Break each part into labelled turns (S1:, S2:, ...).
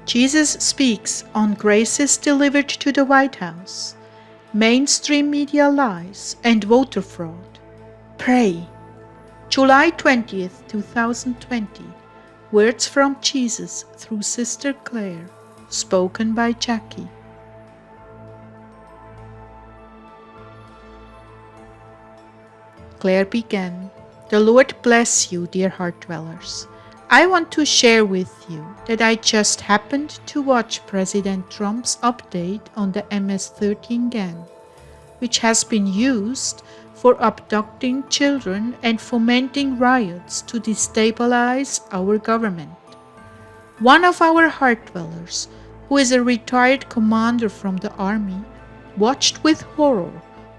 S1: Jesus speaks on graces delivered to the White House, mainstream media lies, and voter fraud. Pray. July 20th, 2020. Words from Jesus through Sister Clare, spoken by Jackie. Clare began, "The Lord bless you, dear Heartdwellers. I want to share with you that I just happened to watch President Trump's update on the MS-13 gang, which has been used for abducting children and fomenting riots to destabilize our government. One of our Heartdwellers, who is a retired commander from the army, watched with horror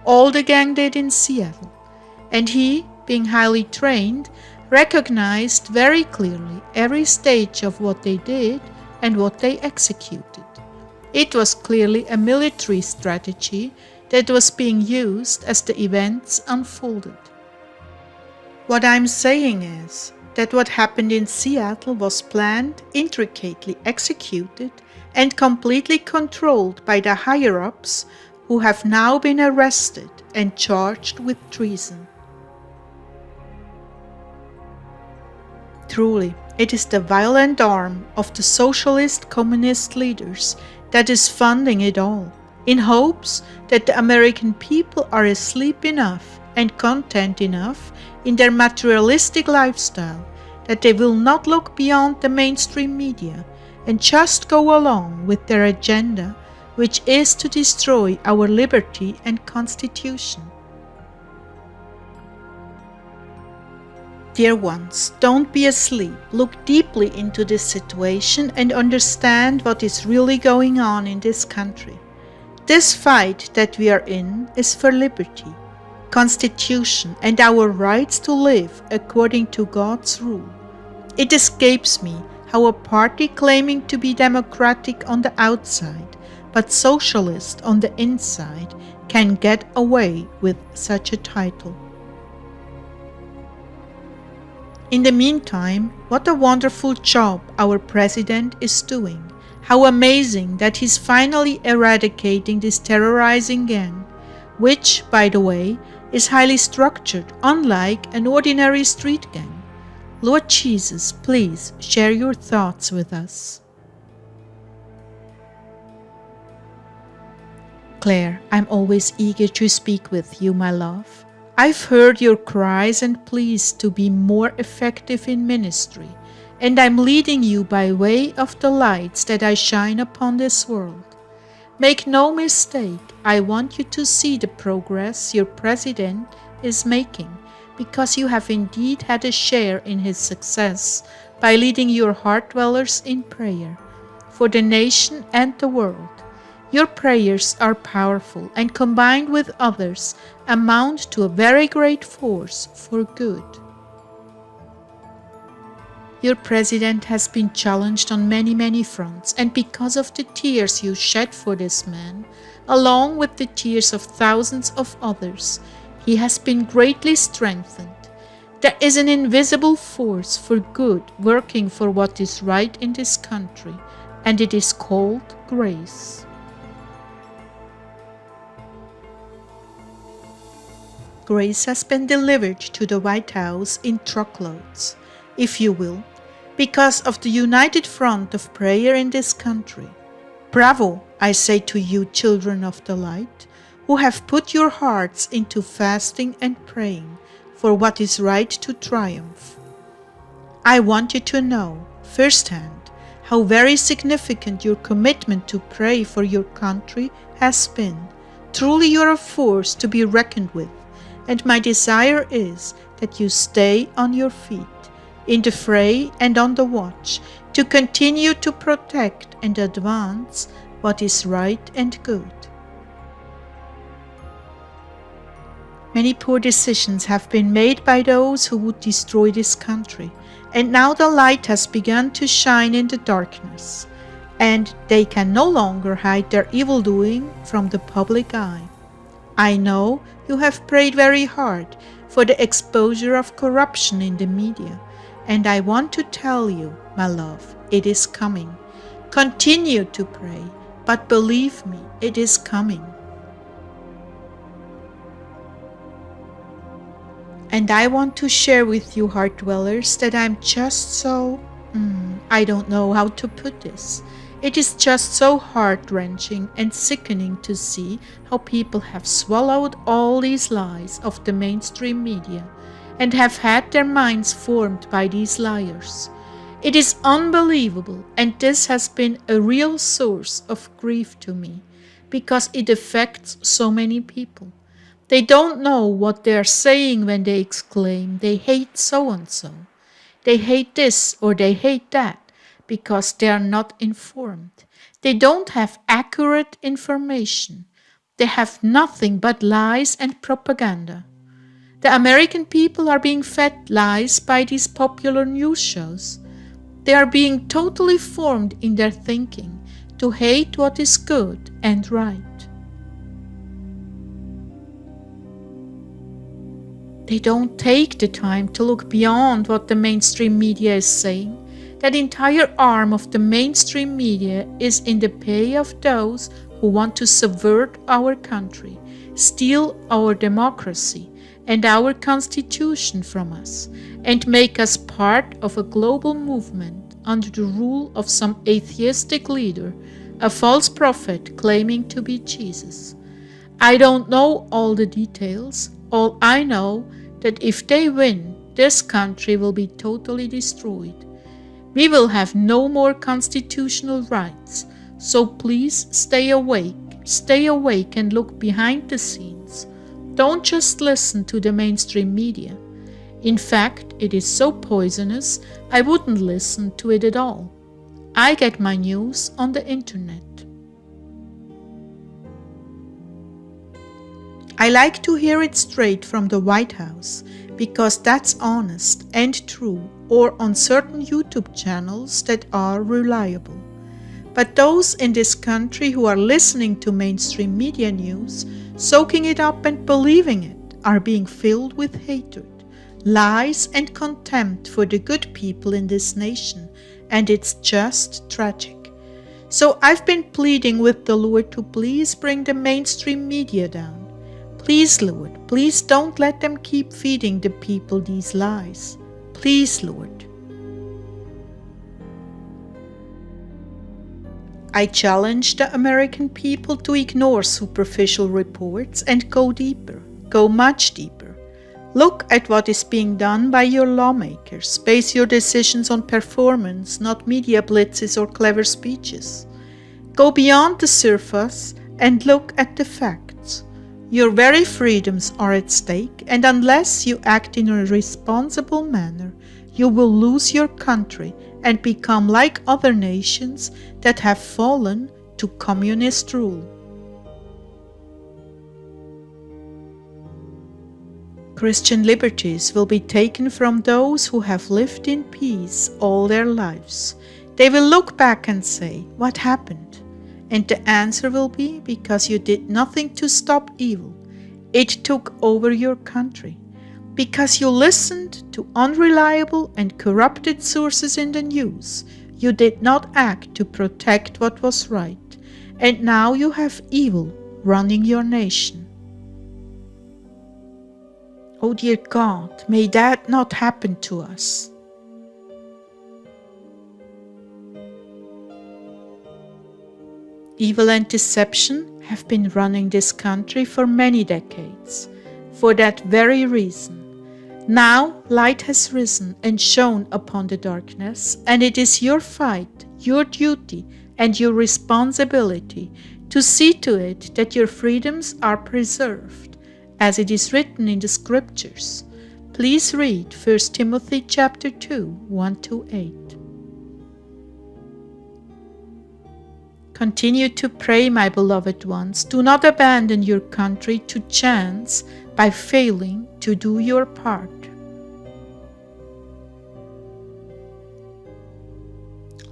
S1: all the gang did in Seattle, and he, being highly trained, recognized very clearly every stage of what they did and what they executed. It was clearly a military strategy that was being used as the events unfolded. What I'm saying is that what happened in Seattle was planned, intricately executed, and completely controlled by the higher-ups who have now been arrested and charged with treason. Truly, it is the violent arm of the socialist communist leaders that is funding it all, in hopes that the American people are asleep enough and content enough in their materialistic lifestyle that they will not look beyond the mainstream media and just go along with their agenda, which is to destroy our liberty and constitution. Dear ones, don't be asleep. Look deeply into this situation and understand what is really going on in this country. This fight that we are in is for liberty, constitution, and our rights to live according to God's rule. It escapes me how a party claiming to be democratic on the outside, but socialist on the inside, can get away with such a title. In the meantime, what a wonderful job our president is doing. How amazing that he's finally eradicating this terrorizing gang, which, by the way, is highly structured, unlike an ordinary street gang. Lord Jesus, please share your thoughts with us. Clare, I'm always eager to speak with you, my love. I've heard your cries and pleas to be more effective in ministry, and I'm leading you by way of the lights that I shine upon this world. Make no mistake, I want you to see the progress your president is making, because you have indeed had a share in his success by leading your Heartdwellers in prayer for the nation and the world. Your prayers are powerful and combined with others amount to a very great force for good. Your president has been challenged on many fronts, and because of the tears you shed for this man, along with the tears of thousands of others, he has been greatly strengthened. There is an invisible force for good working for what is right in this country, and it is called grace. Grace has been delivered to the White House in truckloads, if you will, because of the united front of prayer in this country. Bravo, I say to you, children of the light, who have put your hearts into fasting and praying for what is right to triumph. I want you to know firsthand how very significant your commitment to pray for your country has been. Truly you're a force to be reckoned with. And my desire is that you stay on your feet, in the fray and on the watch, to continue to protect and advance what is right and good. Many poor decisions have been made by those who would destroy this country, and now the light has begun to shine in the darkness, and they can no longer hide their evil doing from the public eye. I know you have prayed very hard for the exposure of corruption in the media, and I want to tell you, my love, it is coming. Continue to pray, but believe me, it is coming. And I want to share with you, Heartdwellers, that I'm just so, I don't know how to put this. It is just so heart-wrenching and sickening to see how people have swallowed all these lies of the mainstream media and have had their minds formed by these liars. It is unbelievable, and this has been a real source of grief to me because it affects so many people. They don't know what they are saying when they exclaim they hate so-and-so. They hate this or they hate that because they are not informed. They don't have accurate information. They have nothing but lies and propaganda. The American people are being fed lies by these popular news shows. They are being totally formed in their thinking to hate what is good and right. They don't take the time to look beyond what the mainstream media is saying. That entire arm of the mainstream media is in the pay of those who want to subvert our country, steal our democracy and our constitution from us, and make us part of a global movement under the rule of some atheistic leader, a false prophet claiming to be Jesus. I don't know all the details. All I know that if they win, this country will be totally destroyed. We will have no more constitutional rights. So please stay awake and look behind the scenes. Don't just listen to the mainstream media. In fact, it is so poisonous, I wouldn't listen to it at all. I get my news on the internet. I like to hear it straight from the White House because that's honest and true, or on certain YouTube channels that are reliable. But those in this country who are listening to mainstream media news, soaking it up and believing it, are being filled with hatred, lies and contempt for the good people in this nation, and it's just tragic. So I've been pleading with the Lord to please bring the mainstream media down. Please, Lord, please don't let them keep feeding the people these lies. Please, Lord. I challenge the American people to ignore superficial reports and go deeper, go much deeper. Look at what is being done by your lawmakers. Base your decisions on performance, not media blitzes or clever speeches. Go beyond the surface and look at the facts. Your very freedoms are at stake, and unless you act in a responsible manner, you will lose your country and become like other nations that have fallen to communist rule. Christian liberties will be taken from those who have lived in peace all their lives. They will look back and say, "What happened?" And the answer will be, because you did nothing to stop evil. It took over your country. Because you listened to unreliable and corrupted sources in the news. You did not act to protect what was right. And now you have evil running your nation. Oh dear God, may that not happen to us. Evil and deception have been running this country for many decades, for that very reason. Now light has risen and shone upon the darkness, and it is your fight, your duty, and your responsibility to see to it that your freedoms are preserved, as it is written in the scriptures. Please read 1 Timothy chapter 2, 1-8. Continue to pray, my beloved ones. Do not abandon your country to chance by failing to do your part.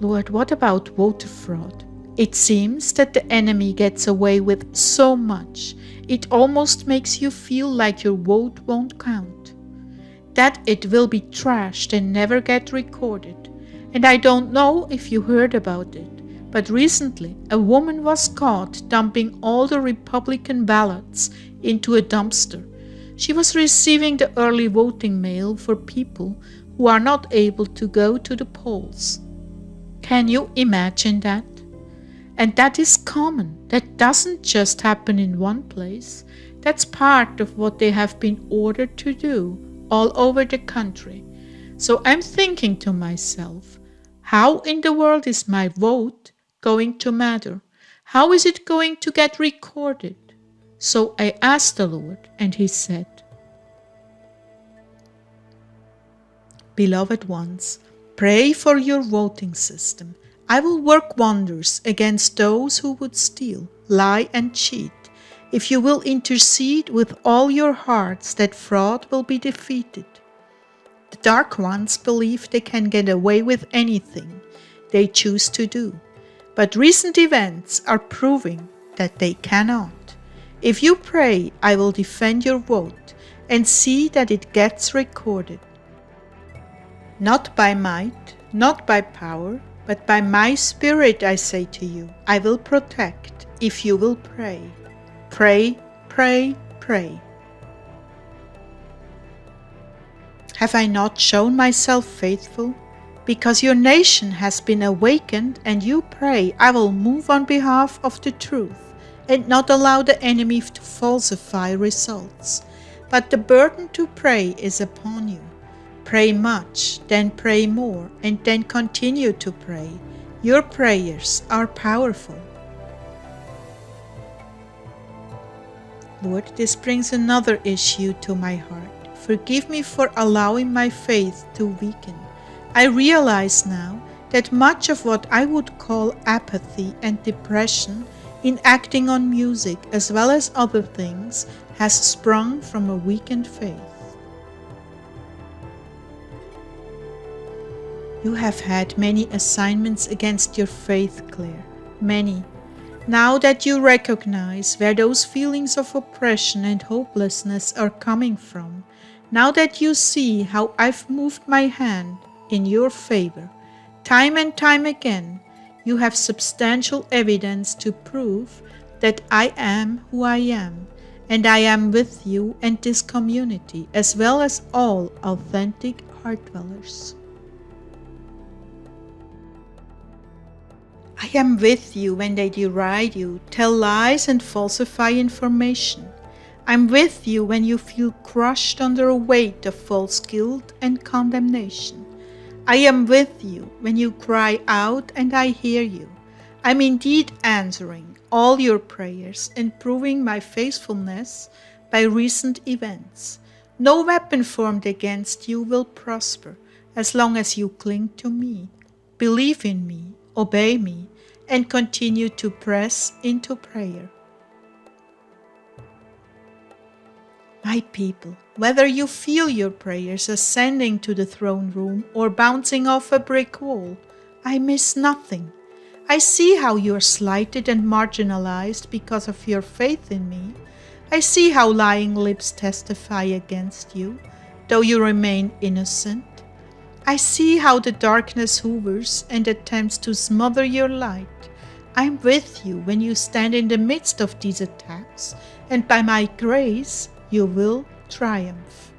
S1: Lord, what about voter fraud? It seems that the enemy gets away with so much, it almost makes you feel like your vote won't count, that it will be trashed and never get recorded. And I don't know if you heard about it, But recently, a woman was caught dumping all the Republican ballots into a dumpster. She was receiving the early voting mail for people who are not able to go to the polls. Can you imagine that? And that is common. That doesn't just happen in one place. That's part of what they have been ordered to do all over the country. So I'm thinking to myself, how in the world is my vote going to matter? How is it going to get recorded? So I asked the Lord, and He said, Beloved ones, pray for your voting system. I will work wonders against those who would steal, lie, and cheat. If you will intercede with all your hearts, that fraud will be defeated. The dark ones believe they can get away with anything they choose to do, but recent events are proving that they cannot. If you pray, I will defend your vote and see that it gets recorded. Not by might, not by power, but by my Spirit, I say to you, I will protect if you will pray. Pray, pray, pray. Have I not shown myself faithful? Because your nation has been awakened and you pray, I will move on behalf of the truth and not allow the enemy to falsify results. But the burden to pray is upon you. Pray much, then pray more, and then continue to pray. Your prayers are powerful. Lord, this brings another issue to my heart. Forgive me for allowing my faith to weaken. I realize now that much of what I would call apathy and depression in acting on music as well as other things has sprung from a weakened faith. You have had many assignments against your faith, Clare. Many. Now that you recognize where those feelings of oppression and hopelessness are coming from, now that you see how I've moved my hand in your favor, time and time again, you have substantial evidence to prove that I am who I am, and I am with you and this community, as well as all authentic Heartdwellers. I am with you when they deride you, tell lies and falsify information. I'm with you when you feel crushed under a weight of false guilt and condemnation. I am with you when you cry out and I hear you. I'm indeed answering all your prayers and proving my faithfulness by recent events. No weapon formed against you will prosper as long as you cling to me, believe in me, obey me, and continue to press into prayer. My people, whether you feel your prayers ascending to the throne room or bouncing off a brick wall, I miss nothing. I see how you are slighted and marginalized because of your faith in me. I see how lying lips testify against you, though you remain innocent. I see how the darkness hovers and attempts to smother your light. I am with you when you stand in the midst of these attacks, and by my grace you will triumph.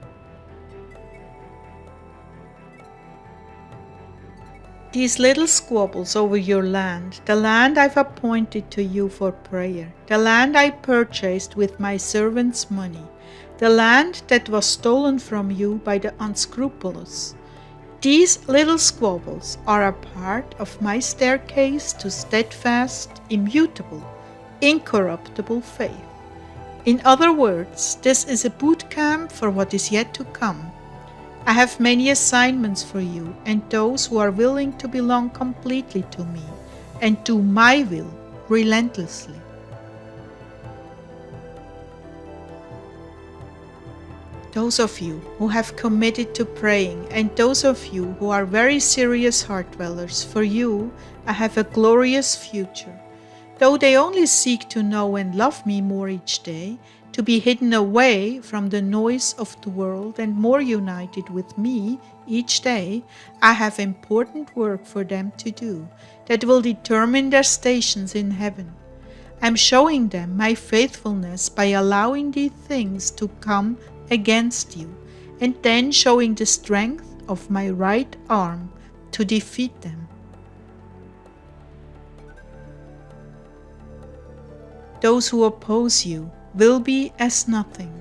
S1: These little squabbles over your land, the land I've appointed to you for prayer, the land I purchased with my servants' money, the land that was stolen from you by the unscrupulous. These little squabbles are a part of my staircase to steadfast, immutable, incorruptible faith. In other words, this is a boot camp for what is yet to come. I have many assignments for you and those who are willing to belong completely to me and do my will relentlessly. Those of you who have committed to praying and those of you who are very serious Heartdwellers, for you I have a glorious future. Though they only seek to know and love me more each day, to be hidden away from the noise of the world and more united with me each day, I have important work for them to do that will determine their stations in heaven. I'm showing them my faithfulness by allowing these things to come against you, and then showing the strength of my right arm to defeat them. Those who oppose you will be as nothing.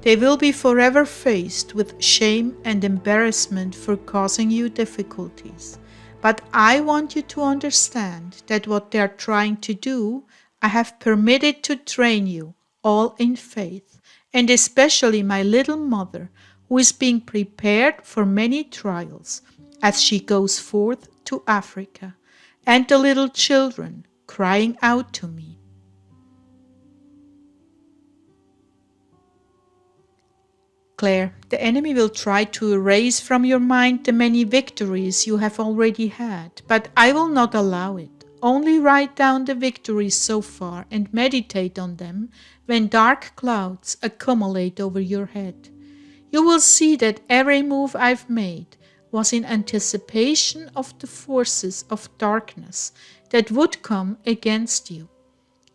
S1: They will be forever faced with shame and embarrassment for causing you difficulties. But I want you to understand that what they are trying to do, I have permitted to train you, all in faith, and especially my little mother, who is being prepared for many trials as she goes forth to Africa, and the little children crying out to me. Clare, the enemy will try to erase from your mind the many victories you have already had, but I will not allow it. Only write down the victories so far and meditate on them when dark clouds accumulate over your head. You will see that every move I've made was in anticipation of the forces of darkness that would come against you.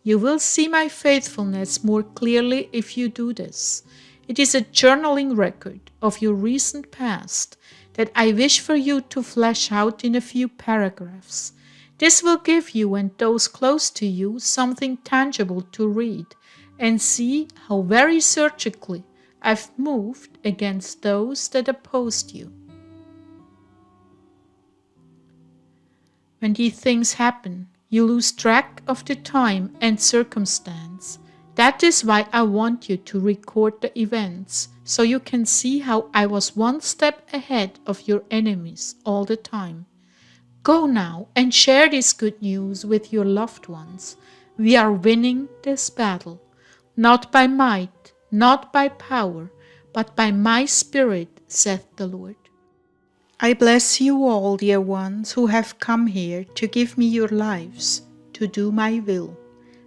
S1: You will see my faithfulness more clearly if you do this. It is a journaling record of your recent past that I wish for you to flesh out in a few paragraphs. This will give you and those close to you something tangible to read and see how very surgically I've moved against those that opposed you. When these things happen, you lose track of the time and circumstance. That is why I want you to record the events, so you can see how I was one step ahead of your enemies all the time. Go now and share this good news with your loved ones. We are winning this battle, not by might, not by power, but by my Spirit, saith the Lord. I bless you all, dear ones, who have come here to give me your lives, to do my will.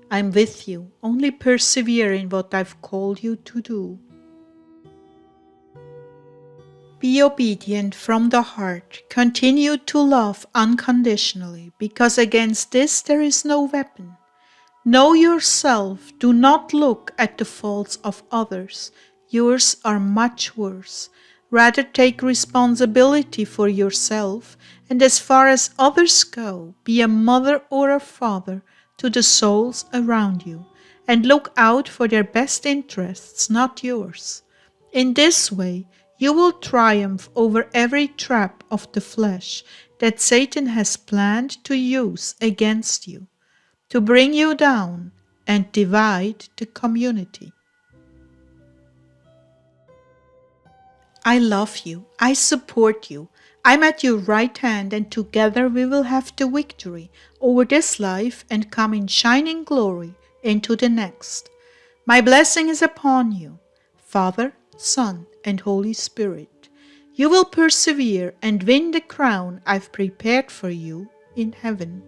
S1: I'm with you. Only persevere in what I've called you to do. Be obedient from the heart. Continue to love unconditionally, because against this there is no weapon. Know yourself. Do not look at the faults of others. Yours are much worse. Rather take responsibility for yourself, and as far as others go, be a mother or a father to the souls around you, and look out for their best interests, not yours. In this way, you will triumph over every trap of the flesh that Satan has planned to use against you, to bring you down and divide the community. I love you. I support you. I'm at your right hand, and together we will have the victory over this life and come in shining glory into the next. My blessing is upon you, Father, Son, and Holy Spirit. You will persevere and win the crown I've prepared for you in heaven.